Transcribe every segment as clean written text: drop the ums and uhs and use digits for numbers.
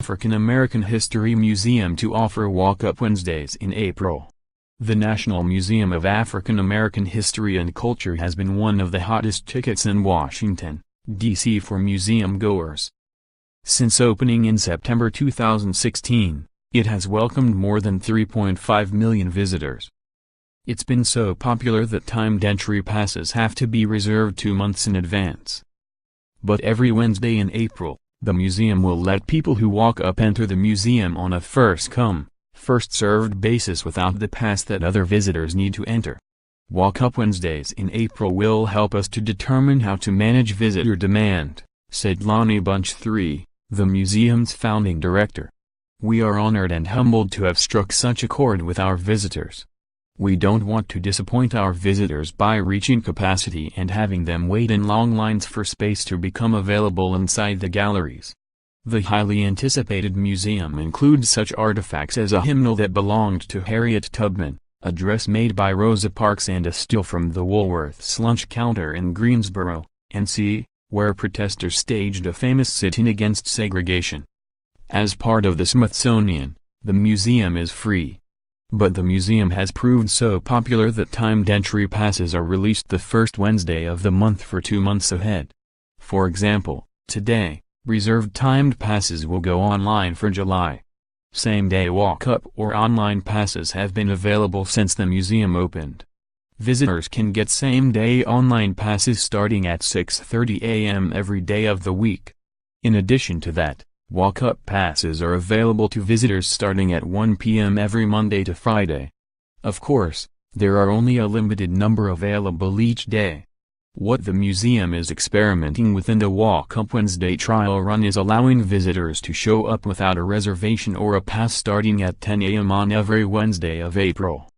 African American History Museum to offer Walk-Up Wednesdays in April. The National Museum of African American History and Culture has been one of the hottest tickets in Washington, D.C. for museum-goers. Since opening in September 2016, it has welcomed more than 3.5 million visitors. It's been so popular that timed entry passes have to be reserved 2 months in advance. But every Wednesday in April, the museum will let people who walk up enter the museum on a first-come, first-served basis without the pass that other visitors need to enter. Walk-Up Wednesdays in April will help us to determine how to manage visitor demand, said Lonnie Bunch III, the museum's founding director. We are honored and humbled to have struck such a chord with our visitors. We don't want to disappoint our visitors by reaching capacity and having them wait in long lines for space to become available inside the galleries. The highly anticipated museum includes such artifacts as a hymnal that belonged to Harriet Tubman, a dress made by Rosa Parks, and a still from the Woolworth's lunch counter in Greensboro, NC, where protesters staged a famous sit-in against segregation. As part of the Smithsonian, the museum is free. But the museum has proved so popular that timed entry passes are released the first Wednesday of the month for 2 months ahead. For example, today, reserved timed passes will go online for July. Same-day walk-up or online passes have been available since the museum opened. Visitors can get same-day online passes starting at 6:30 a.m. every day of the week. In addition to that, walk-up passes are available to visitors starting at 1 p.m. every Monday to Friday. Of course, there are only a limited number available each day. What the museum is experimenting with in the Walk-Up Wednesday trial run is allowing visitors to show up without a reservation or a pass starting at 10 a.m. on every Wednesday of April.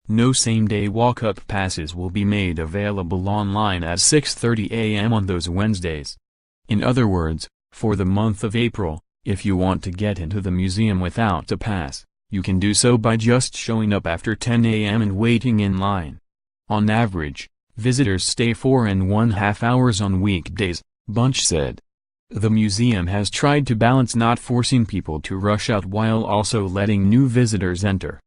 No same-day walk-up passes will be made available online at 6:30 a.m. on those Wednesdays. In other words, for the month of April, if you want to get into the museum without a pass, you can do so by just showing up after 10 a.m. and waiting in line. On average, visitors stay 4.5 hours on weekdays, Bunch said. The museum has tried to balance not forcing people to rush out while also letting new visitors enter.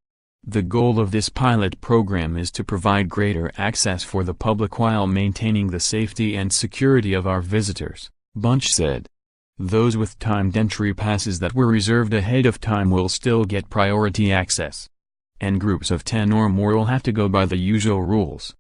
The goal of this pilot program is to provide greater access for the public while maintaining the safety and security of our visitors, Bunch said. Those with timed entry passes that were reserved ahead of time will still get priority access. And groups of 10 or more will have to go by the usual rules.